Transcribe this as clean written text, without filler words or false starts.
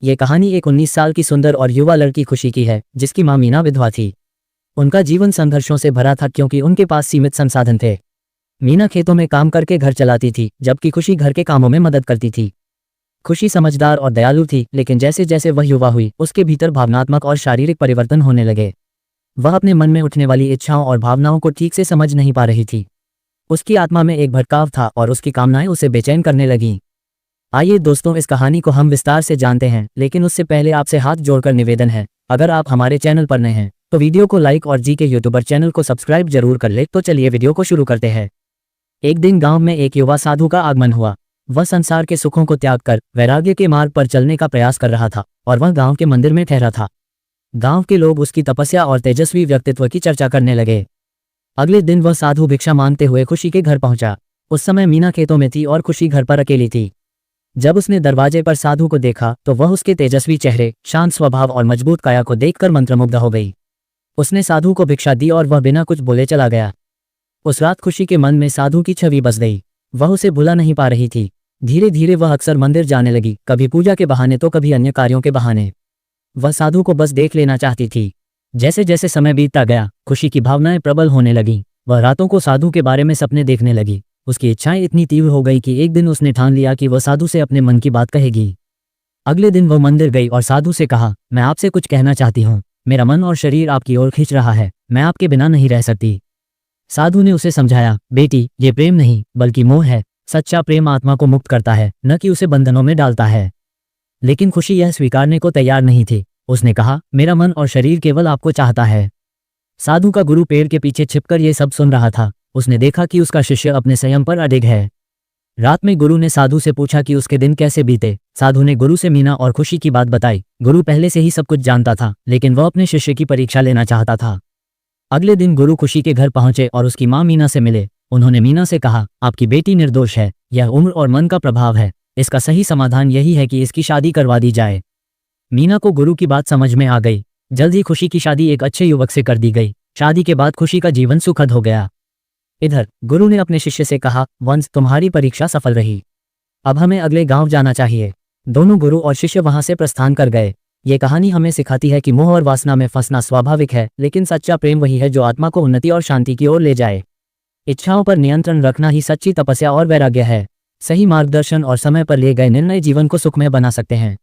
ये कहानी एक 19 साल की सुंदर और युवा लड़की खुशी की है, जिसकी मां मीना विधवा थी। उनका जीवन संघर्षों से भरा था क्योंकि उनके पास सीमित संसाधन थे। मीना खेतों में काम करके घर चलाती थी, जबकि खुशी घर के कामों में मदद करती थी। खुशी समझदार और दयालु थी, लेकिन जैसे जैसे वह युवा हुई, उसके भीतर भावनात्मक और शारीरिक परिवर्तन होने लगे। वह अपने मन में उठने वाली इच्छाओं और भावनाओं को ठीक से समझ नहीं पा रही थी। उसकी आत्मा में एक भटकाव था और उसकी कामनाएं उसे बेचैन करने लगीं। आइए दोस्तों, इस कहानी को हम विस्तार से जानते हैं, लेकिन उससे पहले आपसे हाथ जोड़कर निवेदन है, अगर आप हमारे चैनल पर नए हैं तो वीडियो को लाइक और जी के यूट्यूबर चैनल को सब्सक्राइब जरूर कर ले। तो चलिए वीडियो को शुरू करते हैं। एक दिन गांव में एक युवा साधु का आगमन हुआ। वह संसार के सुखों को त्याग कर वैराग्य के मार्ग पर चलने का प्रयास कर रहा था और वह गांव के मंदिर में ठहरा था। गांव के लोग उसकी तपस्या और तेजस्वी व्यक्तित्व की चर्चा करने लगे। अगले दिन वह साधु भिक्षा मांगते हुए खुशी के घर पहुंचा। उस समय मीना खेतों में थी और खुशी घर पर अकेली थी। जब उसने दरवाजे पर साधु को देखा तो वह उसके तेजस्वी चेहरे, शांत स्वभाव और मजबूत काया को देखकर मंत्रमुग्ध हो गई। उसने साधु को भिक्षा दी और वह बिना कुछ बोले चला गया। उस रात खुशी के मन में साधु की छवि बस गई। वह उसे भुला नहीं पा रही थी। धीरे धीरे वह अक्सर मंदिर जाने लगी, कभी पूजा के बहाने तो कभी अन्य कार्यों के बहाने। वह साधु को बस देख लेना चाहती थी। जैसे जैसे समय बीतता गया, खुशी की भावनाएं प्रबल होने लगीं। वह रातों को साधु के बारे में सपने देखने लगी। उसकी इच्छाएं इतनी तीव्र हो गई कि एक दिन उसने ठान लिया कि वह साधु से अपने मन की बात कहेगी। अगले दिन वह मंदिर गई और साधु से कहा, मैं आपसे कुछ कहना चाहती हूँ। मेरा मन और शरीर आपकी ओर खींच रहा है। मैं आपके बिना नहीं रह सकती। साधु ने उसे समझाया, बेटी, ये प्रेम नहीं बल्कि मोह है। सच्चा प्रेम आत्मा को मुक्त करता है, न कि उसे बंधनों में डालता है। लेकिन खुशी यह स्वीकारने को तैयार नहीं थी। उसने कहा, मेरा मन और शरीर केवल आपको चाहता है। साधु का गुरु पेड़ के पीछे छिपकर ये सब सुन रहा था। उसने देखा कि उसका शिष्य अपने संयम पर अडिग है। रात में गुरु ने साधु से पूछा कि उसके दिन कैसे बीते। साधु ने गुरु से मीना और खुशी की बात बताई। गुरु पहले से ही सब कुछ जानता था, लेकिन वह अपने शिष्य की परीक्षा लेना चाहता था। अगले दिन गुरु खुशी के घर पहुंचे और उसकी मां मीना से मिले। उन्होंने मीना से कहा, आपकी बेटी निर्दोष है। यह उम्र और मन का प्रभाव है। इसका सही समाधान यही है कि इसकी शादी करवा दी जाए। मीना को गुरु की बात समझ में आ गई। जल्द ही खुशी की शादी एक अच्छे युवक से कर दी गई। शादी के बाद खुशी का जीवन सुखद हो गया। इधर गुरु ने अपने शिष्य से कहा, वंश, तुम्हारी परीक्षा सफल रही। अब हमें अगले गांव जाना चाहिए। दोनों गुरु और शिष्य वहां से प्रस्थान कर गए। ये कहानी हमें सिखाती है कि मोह और वासना में फंसना स्वाभाविक है, लेकिन सच्चा प्रेम वही है जो आत्मा को उन्नति और शांति की ओर ले जाए। इच्छाओं पर नियंत्रण रखना ही सच्ची तपस्या और वैराग्य है। सही मार्गदर्शन और समय पर लिए गए निर्णय जीवन को सुखमय बना सकते हैं।